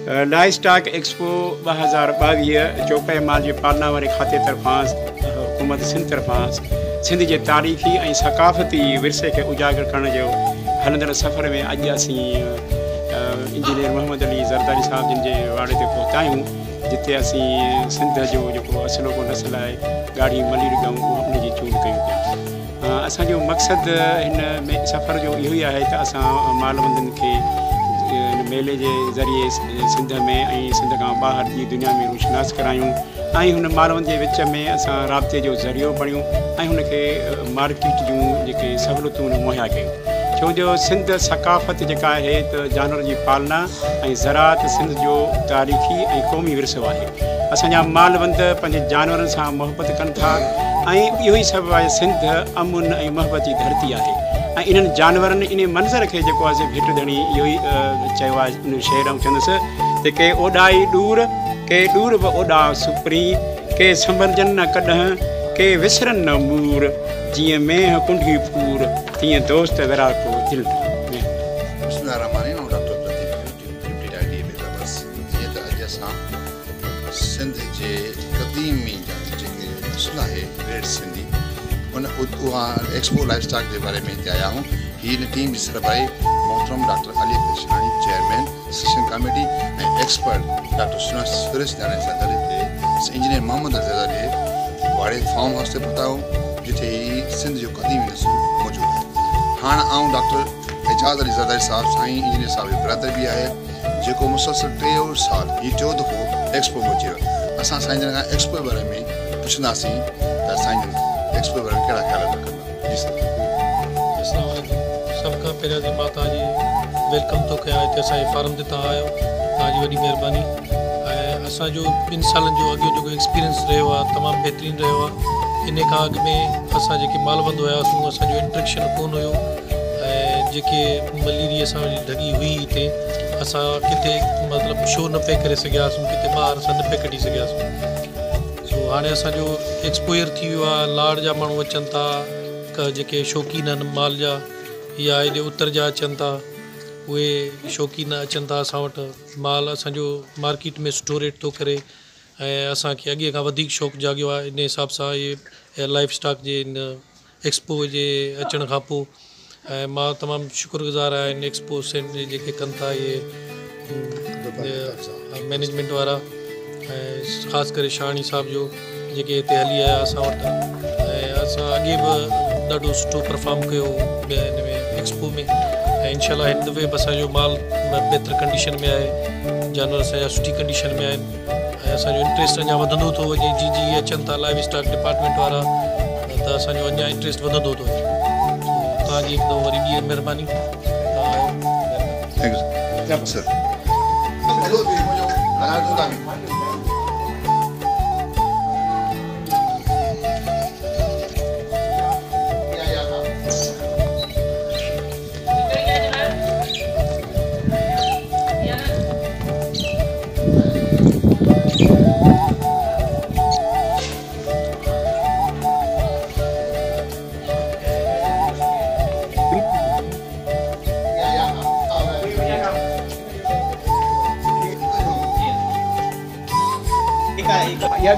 Livestock expo 2022 चौपाई माल जे पालना वारे खाते तरफ़ां हुकूमत सिंध तरफ़ां सिंध जे तारीख़ी ऐं सक़ाफ़ती विरसे खे उजागर करण जो हलंदड़ सफ़र में अॼु असीं इंजीनियर मोहम्मद अली ज़रदारी साहब जिन जे वाड़े ते पहुता आहियूं जिते असीं सिंध जो जेको असलोको नस्ल आहे ॻाढ़ी मली ॾिघऊं उन जी चूंड कयूं पिया। असांजो मक़सदु हिन में सफ़र जो इहो ई आहे त असां मालवंदनि खे मेले के ज़रिए सिंध में सिंध का बाहर की दुनिया में रुशनास करायूं हुन मालवंद के विच में असां राब्ते जो ज़रियो बणियूं हुनखे मार्केट जूं जेके सहूलियतूं मुहैया कयूं। छो जो सिंध सक़ाफ़त जेका आहे त जानवर की पालना ज़राअत सिंध जो तारीख़ी क़ौमी विरसो आहे। असांजा मालवंद पंहिंजे जानवरनि सां मोहब्बत कनि था इहो ई सबबु आहे सिंध अमुन मोहब्बत की धरती आहे। इन जानवरनि इन मंज़र के जो भेट धणी इहो ई चयो आहे इन शेर ऐं चवंदुसि त के ओॾाई ॾूर के ॾूर बि ओॾा सुपरी के संभलजनि न कॾहिं के विसरनि न मूर जीअं मेह कुंडी पूर तीअं दोस्त विरा को दिलि सिंध जे क़दीमी जेके नस्ल आहे ग्रेट सिंधी उन उहा एक्सपो लाइवस्टॉक के बारे में हिते आया हूँ। ही टीम की सरबराही मोहतरम डॉ.Ali Shahani chairman session committee expert डॉ. सुरेश ज़रदारी इंजीनियर मोहम्मद अली ज़रदारी वाड़े फार्म हाउस से पहुता हूँ जिथे ही सिंध जो क़दीमी नस्ल मौजूद है। हाँ आऊँ डॉ. अली ज़रदारी साहब साईं इंजीनियर साहब जो ब्रदर भी है जो मुसलसल 3 साल ही 4 दफ़ो एक्सपो में अची वियो। असां साईं जन खां एक्सपो के बारे में पुछंदासीं त साईं जन एक्सपो के बारे में कहिड़ा ख्याल रखंदा। जी सर। अस्सलाम वालेकुम। सब खां पहिरियों त मां तव्हांजी वेलकम थो कयां हिते असांजे फार्म ते तव्हां आयो तव्हांजी वॾी महिरबानी। ऐं असांजो 2 सालनि जो अॻियो जेको एक्सपीरियंस रहियो आहे तमामु बहितरीनु रहियो आहे। इन खां अॻु में असां जेके मालवंद हुआसीं असांजो इंट्रेक्शन कोन हुयो ऐं जेके मलेरिया सां ढगी हुई हिते असां किथे मतिलबु शो न पे करे सघियासीं किथे ॿाहिरि असां न पे कढी सघियासीं। सो हाणे असांजो एक्सपोयर थी वियो आहे लाड़ जा माण्हू अचनि था जेके शौक़ीन आहिनि माल जा या हेॾे उत्तर जा अचनि था उहे शौक़ीन अचनि था असां वटि माल असांजो मार्केट में सुठो रेट थो करे ऐं असांखे अॻे खां वधीक शौक़ु जाॻियो आहे। इन हिसाब सां इहे लाइवस्टॉक जे इन एक्सपो जे अचण खां पोइ ऐं मां तमामु शुक्रगुज़ार आहियां इन एक्सपो सेंट जेके कनि था इहे मैनेजमेंट वारा ऐं ख़ासि करे शहानी साहब जो जेके हिते हली आया असां वटि ऐं असां अॻे बि ॾाढो सुठो परफॉर्म कयो हिन में एक्सपो में ऐं इंशाल्लाह हिन दफ़े बि असांजो माल बहितर कंडीशन में आहे जानवर असांजा सुठी कंडीशन में आहिनि ऐं असांजो इंट्रस्ट अञा वधंदो थो वञे जी अचनि था लाइवस्टॉक डिपार्टमेंट वारा त असांजो अञा इंट्रस्ट वधंदो थो वञे। तव्हांजी हिकु दफ़ो वरी ॿी महिरबानी। या